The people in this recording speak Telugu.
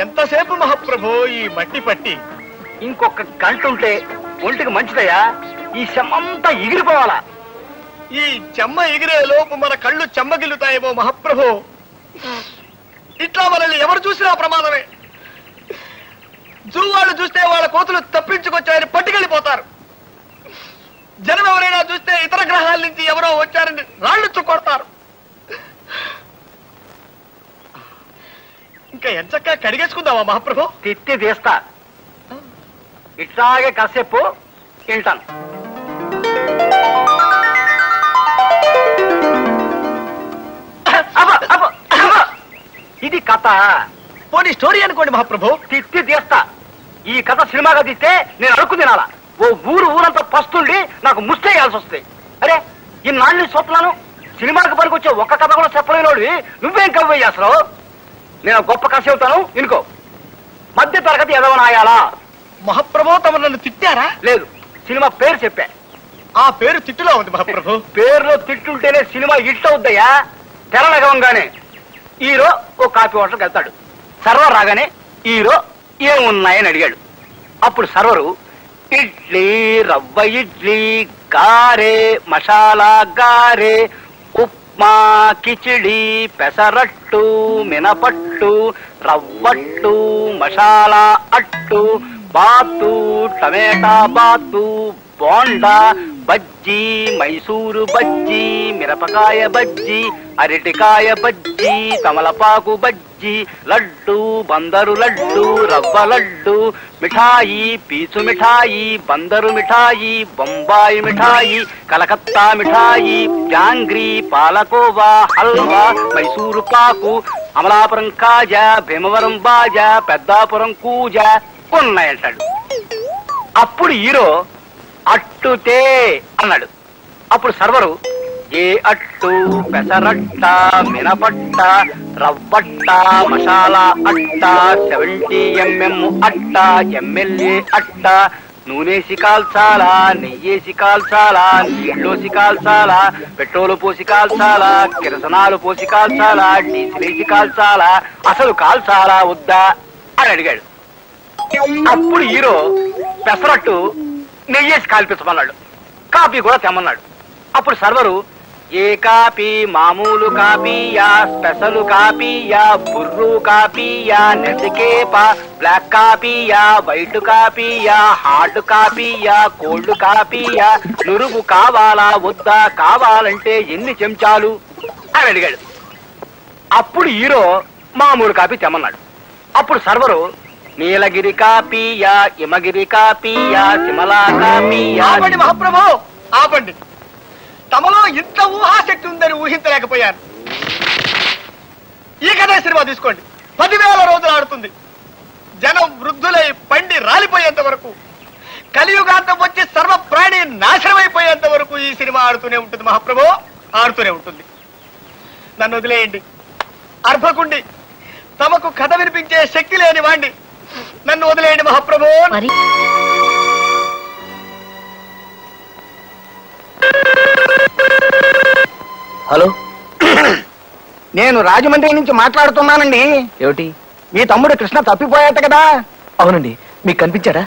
ఎంతసేపు మహాప్రభు ఈ మట్టి పట్టి? ఇంకొక గంట ఉంటే ఒంటికి మంచిదయ్యా. ఈ చెమ్మంతా ఎగిరిపోవాలా. ఈ చెమ్మ ఎగిరే లోపు మన కళ్ళు చెమ్మగిల్లుతాయేమో మహాప్రభు. ఇట్లా మనల్ని ఎవరు చూసినా ప్రమాదమే. జూ వాళ్ళు చూస్తే వాళ్ళ కోతులు తప్పించుకొచ్చారని పట్టుకెళ్ళిపోతారు. జనం ఎవరైనా చూస్తే ఇతర గ్రహాల నుంచి ఎవరో వచ్చారని రాళ్ళు చుక్కొడతారు. ఇంకా ఎంచక్కా కడిగేసుకుందామా మహాప్రభు? తిత్తి తీస్తా. ఇట్లాగే కాసేపు తింటాను. ఇది కథ. పోనీ స్టోరీ అనుకోండి మహాప్రభు. తిత్తి తీస్తా. ఈ కథ సినిమాగా తీస్తే నేను అడుక్కు తినాలా. ఓ ఊరంతా పస్తుండి నాకు ముస్తేయాల్సి వస్తాయి. అరే ఈ నాన్ని చూస్తున్నాను. సినిమాకి పనికొచ్చే ఒక్క కథ కూడా చెప్పలేనోడివి నువ్వేం కవ్వే చేస్తావు? నేను గొప్ప కథ చెబుతాను వినుకో. మధ్య తరగతి ఎదవనాయాలా. మహాప్రభు తమ నన్ను తిట్టారా? లేదు, సినిమా పేరు చెప్పా. ఆ పేరు తిట్టులో ఉంది మహాప్రభు. పేరులో తిట్టుంటేనే సినిమా హిట్ అవుద్దయ్యా. తెరలగవంగానే హీరో ఓ కాఫీ హోటల్కి వెళ్తాడు. సర్వర్ రాగానే హీరో ఏమున్నాయని అడిగాడు. అప్పుడు సర్వరు ఇడ్లీ, రవ్వ ఇడ్లీ, గారే, మసాలా గారే, ఉప్మా, కిచిడి, పెసరట్టు, మినపట్టు, రవ్వట్టు, మసాలా అట్టు, బాతు, టమేటా బాతు, బోండా, బజ్జీ, మైసూరు బజ్జీ, మిరపకాయ బజ్జీ, అరటికాయ బజ్జీ, తమలపాకు బజ్జీ, లడ్డు, బందరు లడ్డు, రవ్వ లడ్డు, మిఠాయి, పీచు మిఠాయి, బందరు మిఠాయి, బొంబాయి మిఠాయి, కలకత్తా మిఠాయి, జాంగ్రీ, పాలకోవా, హల్వా, మైసూరు పాకు, అమలాపురం కాజా, భీమవరం బాజా, పెద్దాపురం కూజా ఉన్నాయంటాడు. అప్పుడు హీరో అట్టుతే అన్నాడు. అప్పుడు సర్వరు ఏ అట్టు, పెసరట్ట, మినపట్ట, రవ్వట్ట, మసాలా అట్ట, 70 mm అట్ట, ఎమ్మెల్యే అట్ట, నూనెసి కాల్చాలా, నెయ్యేసి కాల్చాలా, నీళ్ళోసి కాల్చాలా, పెట్రోలు పోసి కాల్చాలా, కిరసనాలు పోసి కాల్చాలా, డీజిలేసి కాల్చాలా, అసలు కాల్చాలా వద్దా అని అడిగాడు. అప్పుడు హీరో పెసరట్టు నెయ్యేసి కాల్పించమన్నాడు. కాఫీ కూడా తెమ్మన్నాడు. అప్పుడు సర్వరు ఏ కాఫీ, మామూలు కాఫీయా, స్పెషల్ కాఫీయా, బుర్రు కాఫీయా, నెసికేపా, బ్లాక్ కాఫీయా, వైట్ కాఫీయా, హార్డ్ కాఫీయా, కోల్డ్ కాఫీయా, నురుగు కావాలా వద్దా, కావాలంటే ఎన్ని చెంచాలు అని అడిగాడు. అప్పుడు హీరో మామూలు కాఫీ తెమ్మన్నాడు. అప్పుడు సర్వరు నీలగిరి కాపీయా, హిమగిరి కాపీయా, సిమలా కాపీయా. ఆపండి మహాప్రభు, ఆపండి. తమలో ఇంత ఊహాశక్తి ఉందని ఊహించలేకపోయాను. ఈ కథ సినిమా తీసుకోండి. 10,000 రోజులు ఆడుతుంది. జనం వృద్ధులై పండి రాలిపోయేంత వరకు, కలియుగాంతం వచ్చి సర్వ ప్రాణి నాశనమైపోయేంత వరకు ఈ సినిమా ఆడుతూనే ఉంటుంది మహాప్రభు, ఆడుతూనే ఉంటుంది. నన్ను వదిలేయండి. అర్భకుండి, తమకు కథ వినిపించే శక్తి లేని వాణ్ణి. నన్ను వదిలేయండి మహాప్రభు. హలో, నేను రాజమండ్రి నుంచి మాట్లాడుతున్నానండి. ఏమిటి? మీ తమ్ముడు కృష్ణ తప్పిపోయాట కదా? అవునండి. మీకు కనిపించాడా?